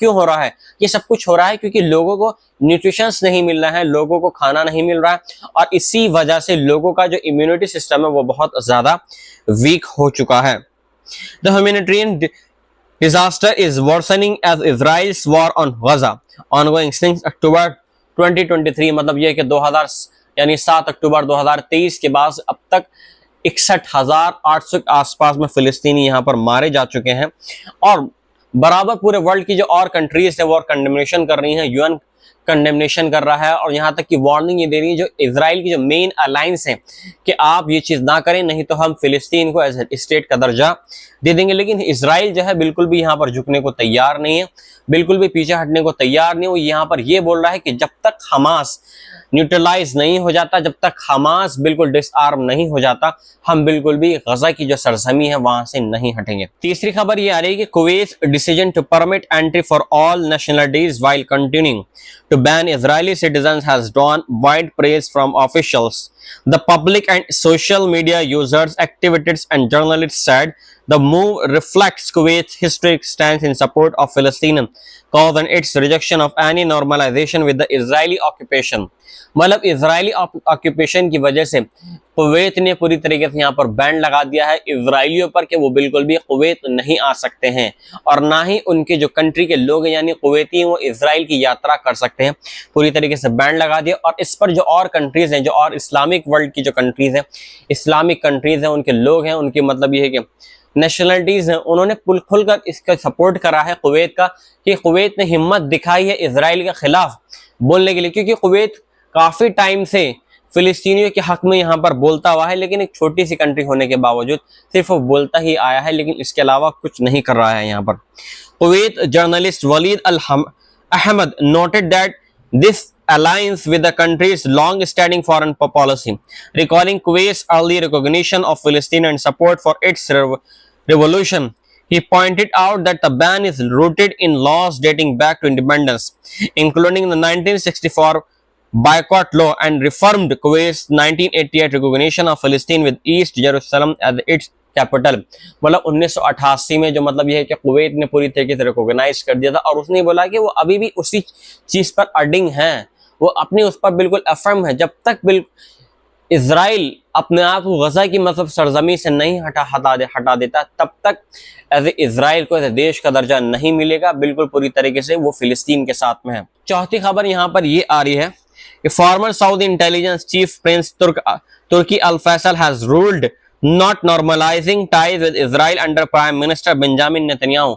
क्यों हो रहा है? ये सब कुछ हो रहा है क्योंकि लोगों को न्यूट्रिशंस नहीं मिल रहा है, लोगों को खाना नहीं मिल रहा है, और इसी वजह से लोगों का जो इम्यूनिटी सिस्टम है वो बहुत ज्यादा वीक हो चुका है। The humanitarian disaster is worsening as Israel's war on Gaza ongoing since October 2023। मतलब ये कि 2000 यानी 7 अक्टूबर 2023 के बाद अब तक 61,800 के आसपास में फिलिस्तीनी यहाँ पर मारे जा चुके हैं, और बराबर पूरे वर्ल्ड की जो और कंट्रीज है वो और कंडेमनेशन कर रही हैं, यूएन कंडेमनेशन कर रहा है, और यहाँ तक कि वार्निंग ये दे रही है जो इजराइल की जो मेन अलायंस है कि आप ये चीज ना करें, नहीं तो हम फिलिस्तीन को एज स्टेट का दर्जा दे देंगे। लेकिन इजराइल जो है बिल्कुल भी यहाँ पर झुकने को तैयार नहीं है, बिल्कुल भी पीछे हटने को तैयार नहीं है। वो यहाँ पर ये बोल रहा है कि जब तक हमास न्यूट्रलाइज नहीं हो जाता, जब तक हमास बिल्कुल डिसआर्म नहीं हो जाता, हम बिल्कुल भी गजा की जो सरजमी है वहां से नहीं हटेंगे। तीसरी खबर ये आ रही है कि Kuwait decision to permit entry for all nationalities while continuing to ban Israeli citizens has drawn wide praise from officials. The public and social media users, activists and journalists said the move reflects Kuwait's historic stance in support of Palestinian cause and its rejection of any normalization with the Israeli occupation। मतलब Israeli occupation की वजह से Kuwait ने पूरी तरीके से यहाँ पर बैन लगा दिया है इजरायलियों पर कि वो बिल्कुल भी कुवैत नहीं आ सकते हैं, और ना ही उनके जो कंट्री के लोग हैं यानी कुवैती वो इजराइल की यात्रा कर सकते हैं। पूरी तरीके से बैन लगा दिया, और इस पर जो और कंट्रीज हैं, जो और इस्लामिक वर्ल्ड की जो कंट्रीज हैं, इस्लामिक कंट्रीज हैं, उनके लोग हैं, उनके मतलब ये है कि नेशनलिटीज हैं, उन्होंने खुलकर इसका सपोर्ट करा है कुवैत का, कि कुवैत ने हिम्मत दिखाई है इजराइल के खिलाफ बोलने के लिए, क्योंकि कुवैत काफी टाइम से फिलिस्तीनियों के हक में यहाँ पर बोलता हुआ है, लेकिन एक छोटी सी कंट्री होने के बावजूद सिर्फ वो बोलता ही आया है, लेकिन इसके अलावा कुछ नहीं कर रहा है यहाँ पर। Kuwait journalist Waleed Al Ahmad noted that this aligns with the country's long-standing foreign policy, recalling Kuwait's early recognition of Palestine and support for its revolution. He pointed out that the ban is rooted in laws dating back to independence, including the 1964 boycott law and reformed Kuwait's 1988 recognition of Palestine with East Jerusalem as its capital. मतलब 1988 में जो मतलब यह है कि Kuwait ने पूरी तरीके से रिकॉग्नाइज कर दिया था, और उसने बोला कि वो अभी भी उसी चीज पर अडिंग है, वो अपनी उस पर बिल्कुल अफर्म है। जब तक इजराइल अपने आप को गजा की मतलब सरजमी से नहीं हटा देता, तब तक एज ए इजराइल को एज ए देश का दर्जा नहीं मिलेगा, बिल्कुल पूरी तरीके से वो फिलिस्तीन के साथ में है। चौथी खबर यहाँ पर ये आ रही है कि former Saudi intelligence chief Prince Turki Al Faisal has ruled not normalizing ties with Israel under Prime Minister Benjamin Netanyahu